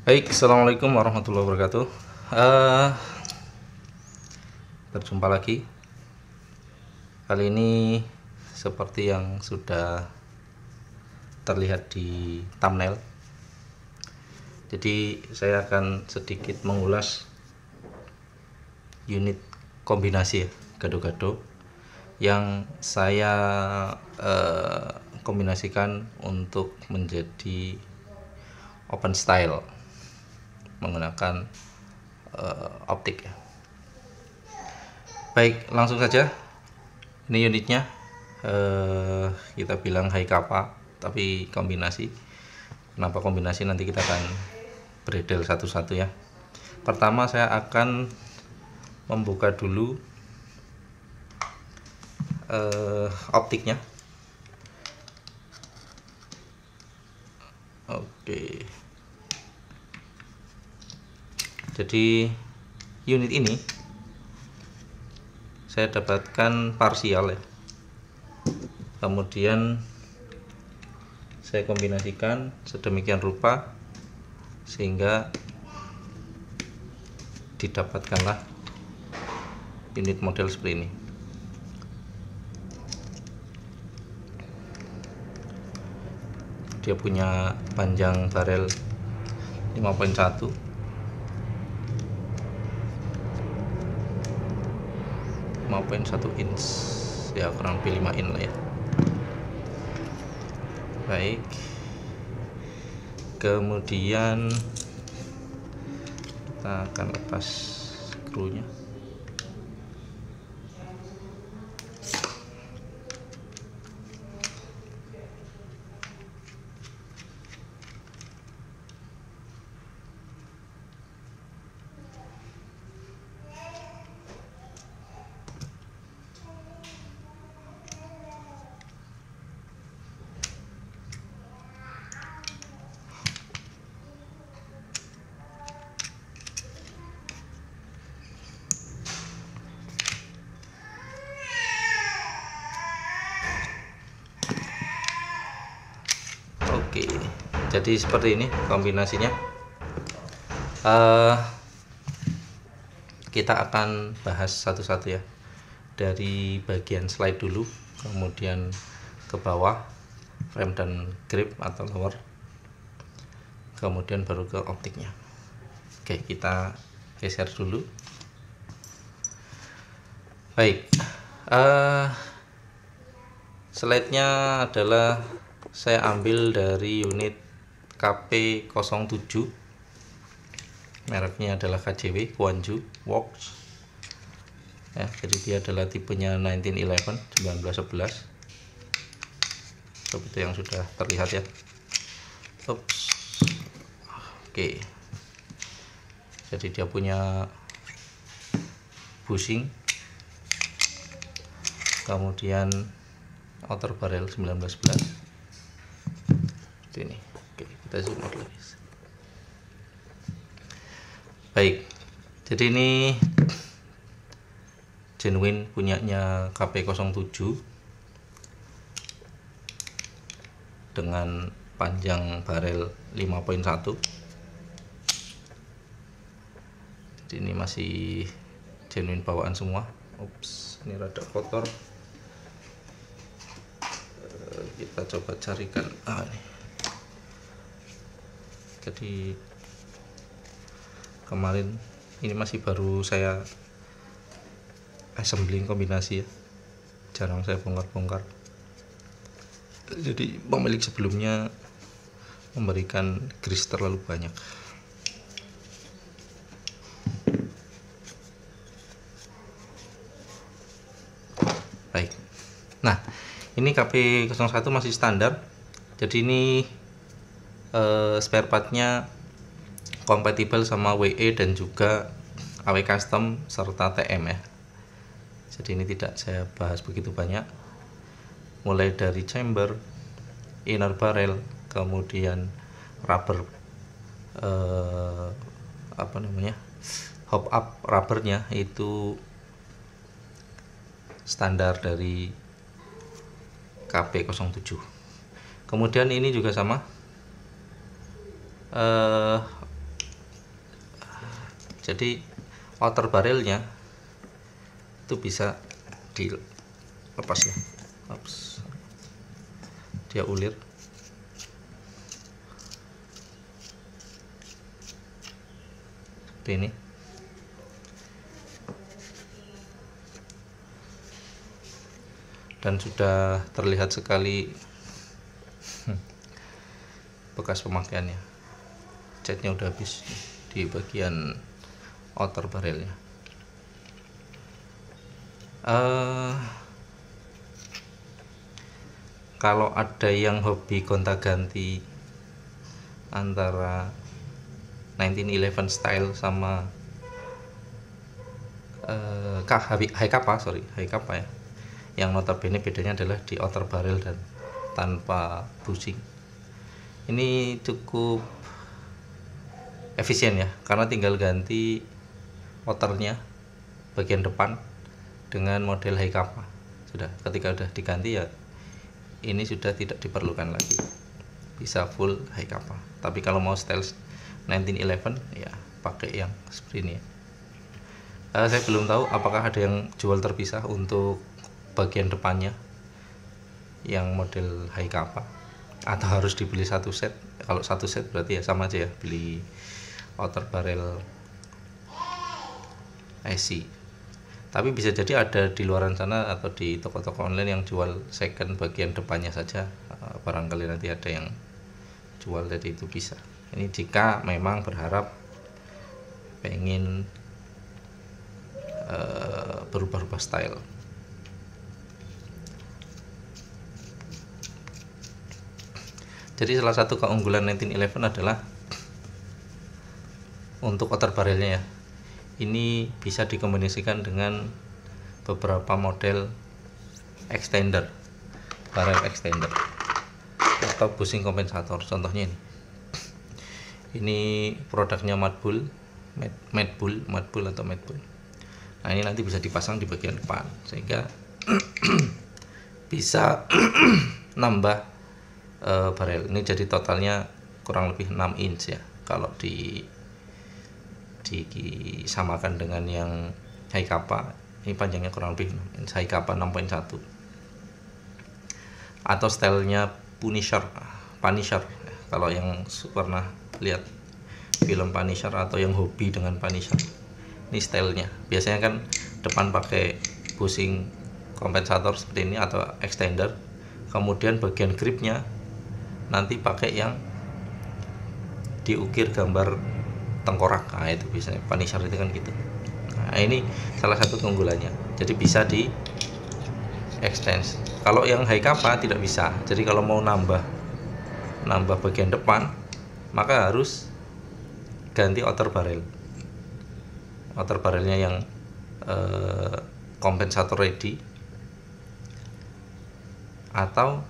Baik, assalamualaikum warahmatullahi wabarakatuh. Eh, Berjumpa lagi. Kali ini seperti yang sudah terlihat di thumbnail. Jadi saya akan sedikit mengulas unit kombinasi ya, gado-gado yang saya kombinasikan untuk menjadi open style menggunakan optik ya. Baik, langsung saja. Ini unitnya kita bilang high kappa tapi kombinasi. Kenapa kombinasi, nanti kita akan bredel satu-satu ya. Pertama saya akan membuka dulu optiknya. Oke. Jadi unit ini saya dapatkan parsial ya. Kemudian saya kombinasikan sedemikian rupa sehingga didapatkanlah unit model seperti ini. Dia punya panjang barel 5.1, 5.1 inch ya, kurang lebih 5 in lah ya. Baik, kemudian kita akan lepas skrunya. Oke, jadi seperti ini kombinasinya. Kita akan bahas satu-satu ya, dari bagian slide dulu, kemudian ke bawah frame dan grip atau lower, kemudian baru ke optiknya. Oke, kita geser dulu. Baik, slide-nya adalah saya ambil dari unit KP07, mereknya adalah KJW Guangzhou Works ya. Jadi dia adalah tipenya 1911 1911 seperti yang sudah terlihat ya. Ups. Oke, jadi dia punya bushing, kemudian outer barrel 1911 ini. Oke, kita zoom out lagi. Baik, jadi ini genuine punyanya KP07 dengan panjang barel 5.1. Jadi ini masih genuine bawaan semua. Ups, ini rada kotor. Kita coba carikan ini. Jadi kemarin ini masih baru saya assembling kombinasi ya, jarang saya bongkar-bongkar. Jadi pemilik sebelumnya memberikan grease terlalu banyak. Baik, nah ini KP01 masih standar. Jadi ini spare partnya kompatibel sama WE dan juga AW custom serta TM ya. Jadi ini tidak saya bahas begitu banyak, mulai dari chamber, inner barrel, kemudian rubber hop up rubbernya itu standar dari KP07. Kemudian ini juga sama, Jadi outer barrelnya itu bisa dilepas ya. Ups. Dia ulir. Seperti ini. Dan sudah terlihat sekali bekas pemakaiannya. Catnya udah habis di bagian outer barrelnya. Kalau ada yang hobi gonta-ganti antara 1911 style sama High Kappa ya, yang notabene bedanya adalah di outer barrel dan tanpa bushing. Ini cukup efisien ya, karena tinggal ganti outernya bagian depan dengan model High Kappa. Sudah, ketika udah diganti ya ini sudah tidak diperlukan lagi, bisa full High Kappa. Tapi kalau mau style 1911 ya pakai yang seperti ini ya. Saya belum tahu apakah ada yang jual terpisah untuk bagian depannya yang model High Kappa, atau harus dibeli satu set. Kalau satu set berarti ya sama aja ya, beli outer barrel IC. Tapi bisa jadi ada di luaran sana atau di toko-toko online yang jual second bagian depannya saja. Barangkali nanti ada yang jual, jadi itu bisa. Ini jika memang berharap pengen berubah-ubah style. Jadi salah satu keunggulan 1911 adalah untuk outer barrelnya ya. Ini bisa dikombinasikan dengan beberapa model extender, barrel extender atau bushing kompensator. Contohnya ini. Ini produknya Madbull atau Madbull. Nah, ini nanti bisa dipasang di bagian depan sehingga bisa nambah barrel. Ini jadi totalnya kurang lebih 6 inch ya, kalau disamakan dengan yang High Kappa. Ini panjangnya kurang lebih 6 inch, High Kappa 6.1, atau stylenya Punisher. Kalau yang pernah lihat film Punisher atau yang hobi dengan Punisher, ini stylenya. Biasanya kan depan pakai bushing kompensator seperti ini atau extender, kemudian bagian gripnya nanti pakai yang diukir gambar tengkorak. Nah, itu bisa Punisher itu kan gitu. Nah, ini salah satu keunggulannya, jadi bisa di extend. Kalau yang High Kappa tidak bisa. Jadi kalau mau nambah bagian depan, maka harus ganti outer barrelnya yang kompensator ready, atau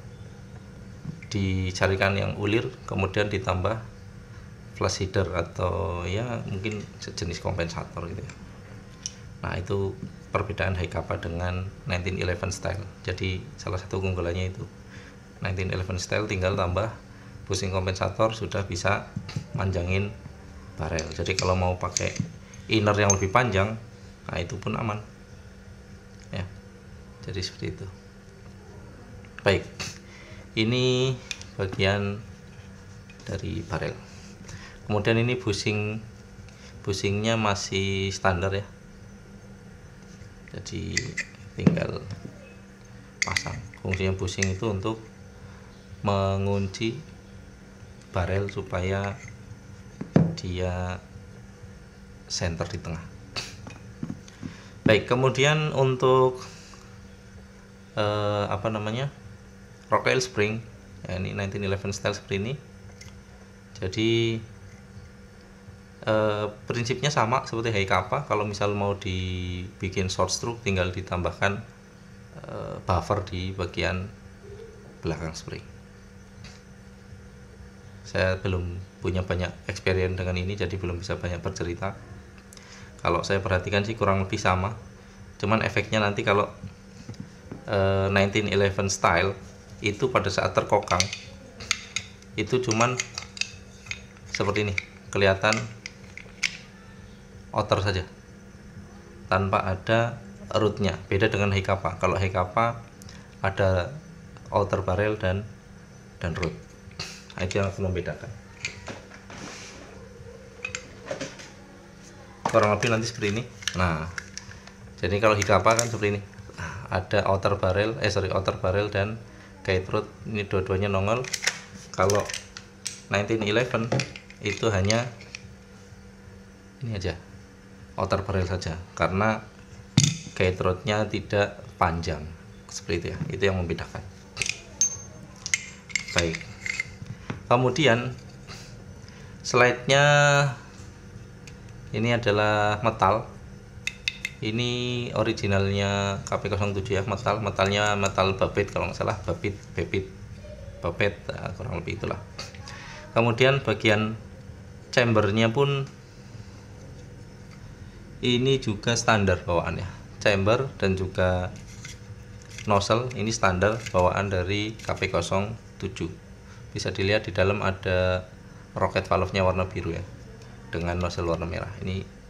dicarikan yang ulir kemudian ditambah flash header atau ya mungkin sejenis kompensator gitu ya. Nah, itu perbedaan High Kappa dengan 1911 style. Jadi salah satu keunggulannya itu 1911 style tinggal tambah bushing kompensator sudah bisa manjangin barrel. Jadi kalau mau pakai inner yang lebih panjang, nah itu pun aman ya. Jadi seperti itu. Baik, ini bagian dari barrel. Kemudian ini bushingnya masih standar ya, jadi tinggal pasang. Fungsinya bushing itu untuk mengunci barrel supaya dia center di tengah. Baik, kemudian untuk rocktail spring ya, ini 1911 style seperti ini. Jadi prinsipnya sama seperti High Kappa. Kalau misal mau dibikin short stroke, tinggal ditambahkan buffer di bagian belakang spring. Saya belum punya banyak experience dengan ini, jadi belum bisa banyak bercerita. Kalau saya perhatikan sih kurang lebih sama, cuman efeknya nanti kalau 1911 style itu pada saat terkokang itu cuman seperti ini, kelihatan outer saja tanpa ada rootnya. Beda dengan Hikapa. Kalau Hikapa ada outer barrel dan root. Nah, itu yang akan membedakan. Kurang lebih nanti seperti ini. Nah, jadi kalau Hikapa kan seperti ini. Nah, ada outer barrel dan guide root. Ini dua-duanya nongol. Kalau 1911 itu hanya ini aja, outer barrel saja, karena guide rootnya tidak panjang seperti itu ya. Itu yang membedakan. Baik, kemudian slide-nya ini adalah metal. Ini originalnya KP07 ya, metalnya metal babet kalau nggak salah, babet, kurang lebih itulah. Kemudian bagian chambernya pun ini juga standar bawaannya, chamber dan juga nozzle ini standar bawaan dari KP07. Bisa dilihat di dalam ada rocket valve-nya warna biru ya, dengan nozzle warna merah. Ini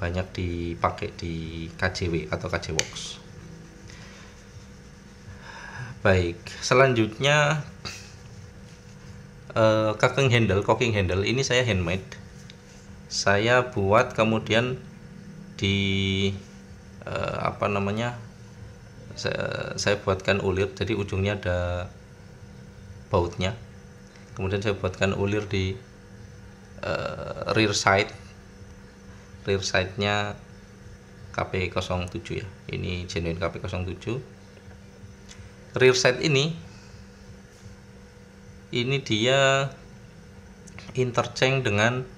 banyak dipakai di KJW atau KJ Works. Baik, selanjutnya cocking handle ini saya handmade. Saya buat kemudian di saya buatkan ulir, jadi ujungnya ada bautnya. Kemudian saya buatkan ulir di rear side-nya KP07 ya. Ini genuine KP07. Rear side ini dia interchange dengan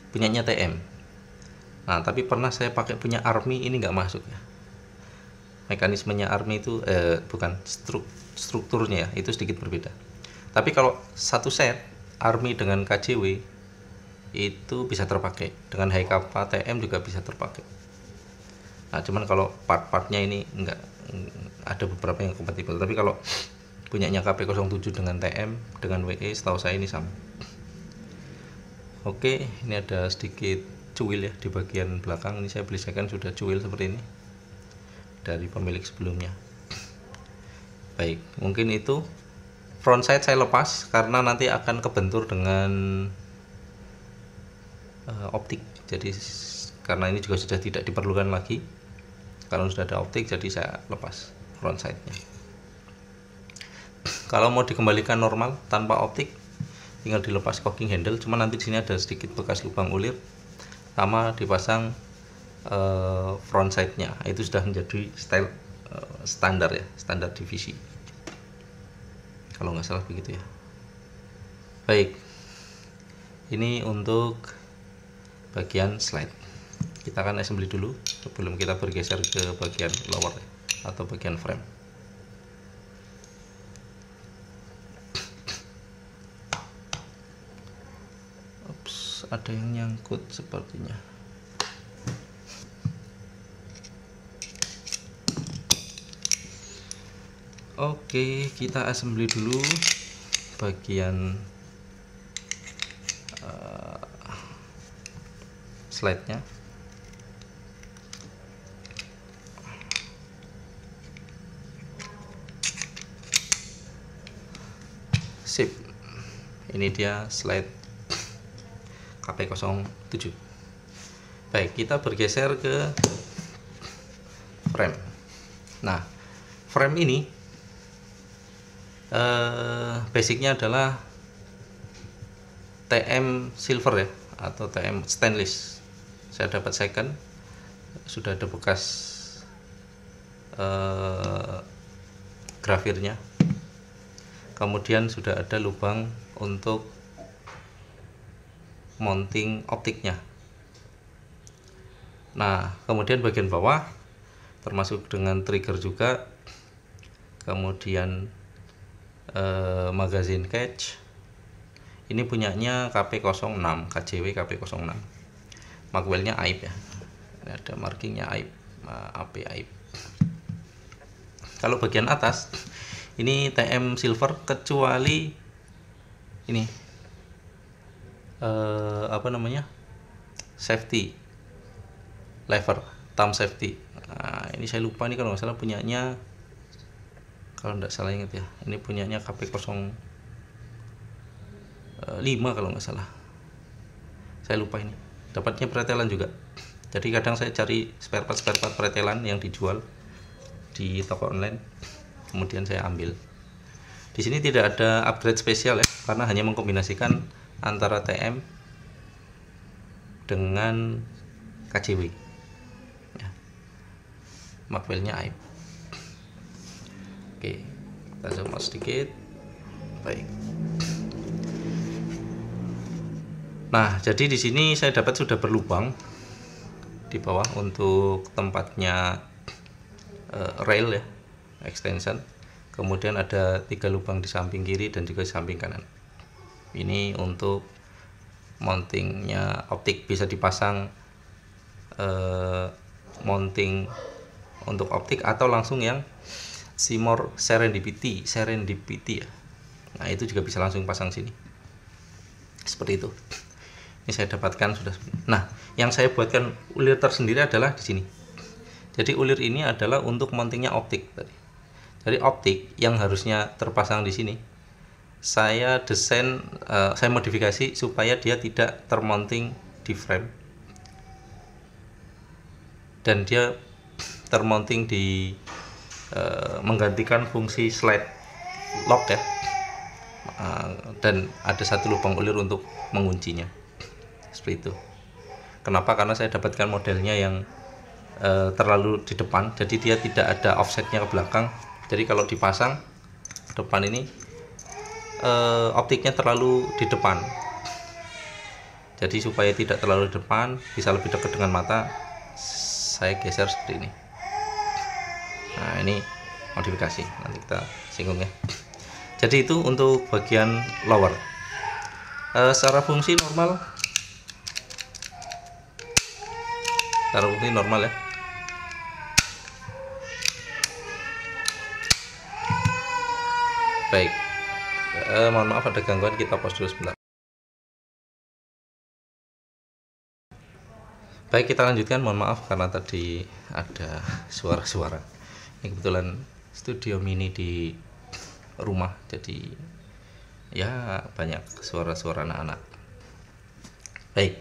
punyanya TM. Nah, tapi pernah saya pakai punya Army, ini nggak masuk ya. Mekanismenya Army itu bukan strukturnya ya, itu sedikit berbeda. Tapi kalau satu set Army dengan KJW itu bisa terpakai, dengan Hikapa TM juga bisa terpakai. Nah, cuman kalau part-partnya ini enggak, ada beberapa yang kompatibel. Tapi kalau punyanya KP07 dengan TM dengan WE, setahu saya ini sama. Oke, ini ada sedikit cuil ya di bagian belakang. Ini saya beli second, sudah cuil seperti ini dari pemilik sebelumnya. Baik, mungkin itu. Front side saya lepas karena nanti akan kebentur dengan optik. Jadi karena ini juga sudah tidak diperlukan lagi, kalau sudah ada optik, jadi saya lepas front side-nya. Kalau mau dikembalikan normal tanpa optik, tinggal dilepas cocking handle. Cuma nanti di sini ada sedikit bekas lubang ulir, sama dipasang front side-nya. Itu sudah menjadi style standar ya, standar divisi. Kalau nggak salah begitu ya. Baik, ini untuk bagian slide. Kita akan assembly dulu sebelum kita bergeser ke bagian lower atau bagian frame. Ups, ada yang nyangkut sepertinya. Oke, kita assembly dulu bagian slide-nya. Sip. Ini dia slide KP07. Baik, kita bergeser ke frame. Nah, frame ini basicnya adalah TM silver ya, atau TM stainless. Saya dapat second, sudah ada bekas grafirnya, kemudian sudah ada lubang untuk mounting optiknya. Nah, kemudian bagian bawah termasuk dengan trigger juga, kemudian magazine catch. Ini punyanya KP06, KJW KP06. Magwell-nya AIP ya. Ini ada markingnya AIP, AP AIP. Kalau bagian atas ini TM silver kecuali ini apa namanya, safety lever, thumb safety. Nah, ini saya lupa nih, kalau nggak salah punyanya, kalau nggak salah ingat ya, ini punyanya KP05 kalau nggak salah, saya lupa. Ini dapatnya pretelan juga. Jadi kadang saya cari spare part pretelan yang dijual di toko online, kemudian saya ambil. Di sini tidak ada upgrade spesial ya, karena hanya mengkombinasikan antara TM dengan KCW ya. Magwell-nya AIP. Oke, kita zoom out sedikit. Baik. Nah, jadi di sini saya dapat sudah berlubang di bawah untuk tempatnya rail ya, extension. Kemudian ada 3 lubang di samping kiri dan juga di samping kanan. Ini untuk mountingnya optik, bisa dipasang mounting untuk optik atau langsung yang Seymour Serendipity ya. Nah, itu juga bisa langsung pasang sini. Seperti itu. Ini saya dapatkan sudah. Nah, yang saya buatkan ulir tersendiri adalah di sini. Jadi ulir ini adalah untuk mountingnya optik tadi. Jadi optik yang harusnya terpasang di sini, saya desain, saya modifikasi supaya dia tidak termounting di frame dan dia termounting di menggantikan fungsi slide lock ya, dan ada 1 lubang ulir untuk menguncinya. Seperti itu. Kenapa? Karena saya dapatkan modelnya yang terlalu di depan, jadi dia tidak ada offsetnya ke belakang. Jadi kalau dipasang depan ini, optiknya terlalu di depan. Jadi supaya tidak terlalu di depan, bisa lebih dekat dengan mata, saya geser seperti ini. Nah, ini modifikasi, nanti kita singgung ya. Jadi itu untuk bagian lower. Secara fungsi normal, ya. Baik, mohon maaf ada gangguan, kita pause dulu sebentar. Baik, kita lanjutkan. Mohon maaf karena tadi ada suara-suara. Ini kebetulan studio mini di rumah, jadi ya banyak suara-suara anak-anak. Baik,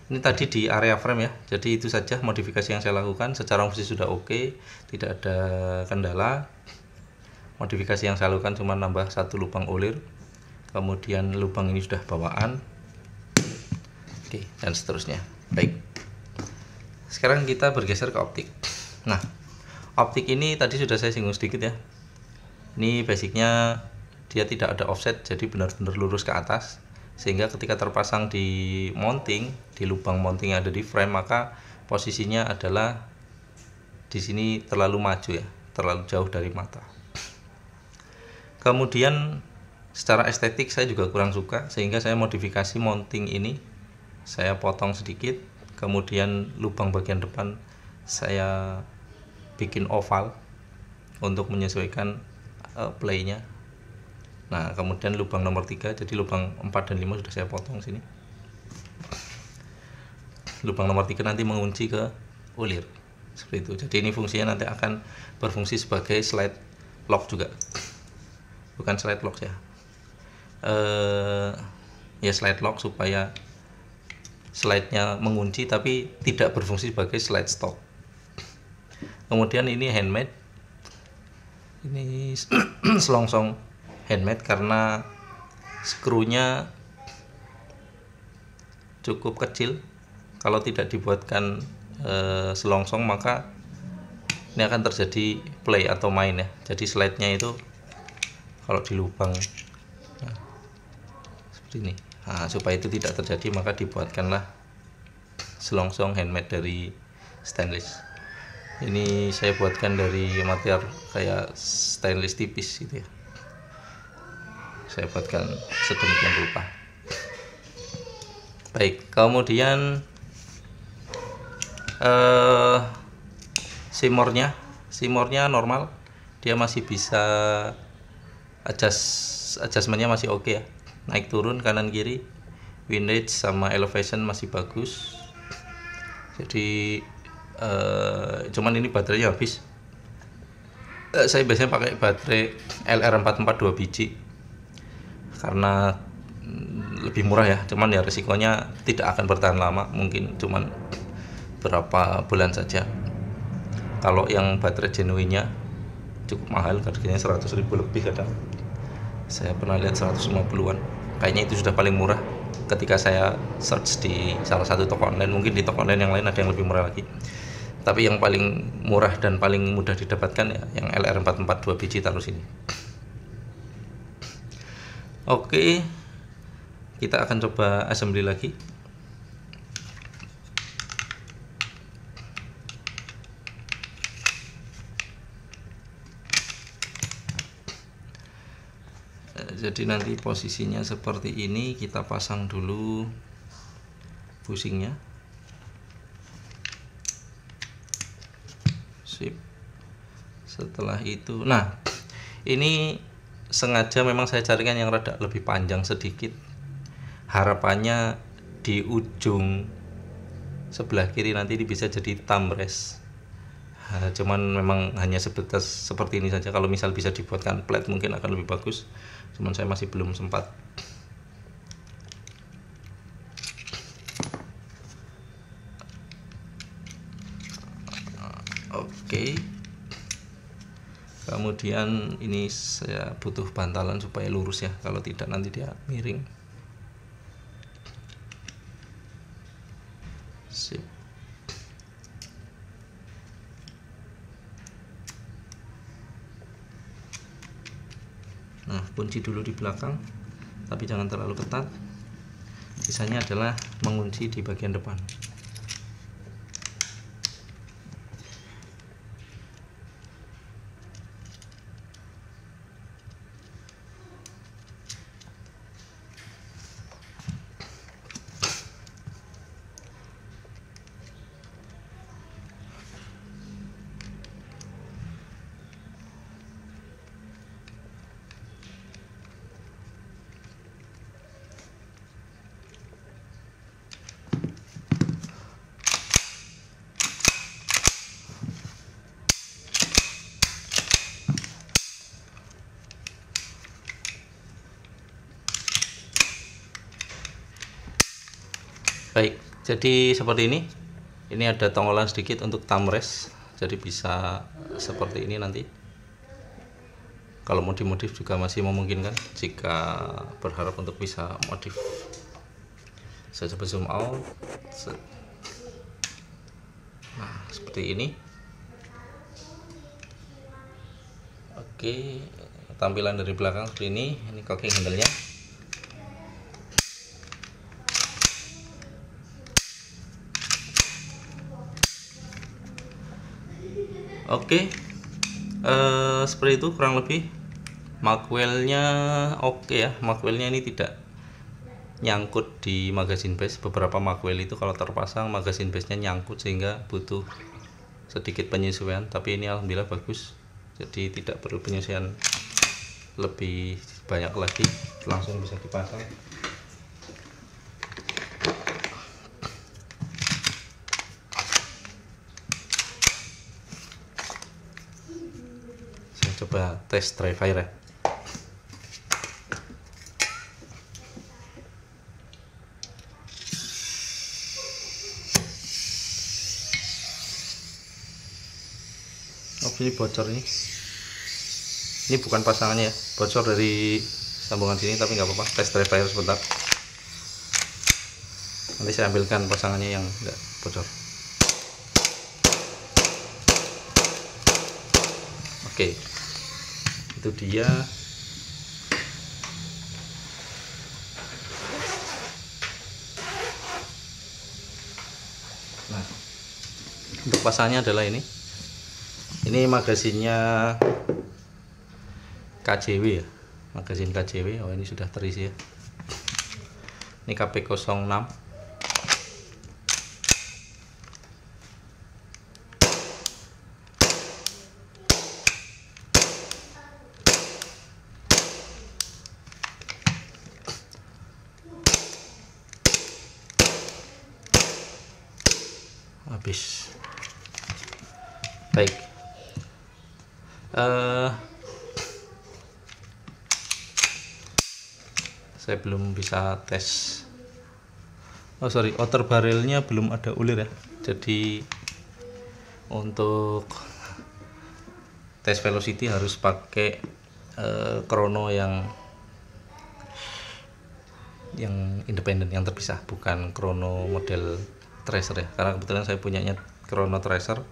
ini tadi di area frame ya. Jadi itu saja modifikasi yang saya lakukan. Secara fungsi sudah oke, tidak ada kendala. Modifikasi yang saya lakukan cuma nambah 1 lubang ulir, kemudian lubang ini sudah bawaan, oke, dan seterusnya. Baik, sekarang kita bergeser ke optik. Nah, optik ini tadi sudah saya singgung sedikit ya. Ini basicnya dia tidak ada offset, jadi benar-benar lurus ke atas, sehingga ketika terpasang di mounting, di lubang mounting yang ada di frame, maka posisinya adalah di sini terlalu maju ya, terlalu jauh dari mata. Kemudian secara estetik saya juga kurang suka, sehingga saya modifikasi mounting ini, saya potong sedikit, kemudian lubang bagian depan saya bikin oval untuk menyesuaikan playnya. Nah, kemudian lubang nomor 3, jadi lubang 4 dan 5 sudah saya potong sini. Lubang nomor 3 nanti mengunci ke ulir, seperti itu. Jadi ini fungsinya nanti akan berfungsi sebagai slide lock juga, bukan slide lock ya, ya slide lock, supaya slide-nya mengunci tapi tidak berfungsi sebagai slide stop. Kemudian ini handmade, ini selongsong handmade karena skrunya cukup kecil. Kalau tidak dibuatkan selongsong, maka ini akan terjadi play atau main ya. Jadi slide-nya itu kalau di lubang, nah, seperti ini. Nah, supaya itu tidak terjadi, maka dibuatkanlah selongsong handmade dari stainless. Ini saya buatkan dari material kayak stainless tipis gitu ya. Saya buatkan sedemikian rupa. Baik, kemudian Seymournya normal, dia masih bisa adjustmentnya masih oke ya. naik turun kanan kiri, windage sama elevation masih bagus. Jadi cuman ini baterainya habis. Saya biasanya pakai baterai LR44 2 biji karena lebih murah ya, cuman ya resikonya tidak akan bertahan lama, mungkin cuman berapa bulan saja. Kalau yang baterai genuinnya cukup mahal, harganya 100.000 lebih kadang. Saya pernah lihat 150-an. Kayaknya itu sudah paling murah ketika saya search di salah satu toko online. Mungkin di toko online yang lain ada yang lebih murah lagi. Tapi yang paling murah dan paling mudah didapatkan ya yang LR44 2 biji, taruh sini. Oke, kita akan coba assembly lagi. Jadi nanti posisinya seperti ini, kita pasang dulu bushingnya. Sip. Setelah itu, nah ini sengaja memang saya carikan yang rada lebih panjang sedikit, harapannya di ujung sebelah kiri nanti ini bisa jadi thumb rest. Cuman memang hanya sebatas seperti ini saja. Kalau misal bisa dibuatkan plate mungkin akan lebih bagus, cuman saya masih belum sempat. Oke. Kemudian ini saya butuh bantalan supaya lurus ya, kalau tidak nanti dia miring. Sip. Nah, kunci dulu di belakang, tapi jangan terlalu ketat. Sisanya adalah mengunci di bagian depan. Baik, jadi seperti ini. Ini ada tongolan sedikit untuk thumb rest, jadi bisa seperti ini nanti. Kalau mau dimodif juga masih memungkinkan jika berharap untuk bisa modif. Saya coba zoom out. Nah, seperti ini. Oke, tampilan dari belakang seperti ini. Ini cocking handle-nya. Oke, seperti itu kurang lebih. Magwell-nya oke ya, magwell-nya ini tidak nyangkut di magazine base. Beberapa magwell itu kalau terpasang magazine base-nya nyangkut sehingga butuh sedikit penyesuaian, tapi ini alhamdulillah bagus, jadi tidak perlu penyesuaian lebih banyak lagi, langsung bisa dipasang. Coba tes dry fire ya. Oh, ini bocor ini. Ini bukan pasangannya ya, bocor dari sambungan sini, tapi nggak apa-apa. Tes dry fire sebentar. Nanti saya ambilkan pasangannya yang nggak bocor. Oke. Itu dia. Nah, untuk pasangnya adalah ini magazinnya KJW ya, magazin KJW. Oh, ini sudah terisi ya, ini KP06. habis. Baik, saya belum bisa tes. Oh sorry, outer barrelnya belum ada ulir ya. Jadi untuk tes velocity harus pakai krono yang independen, yang terpisah, bukan krono model tracer ya. Karena kebetulan saya punyanya krono tracer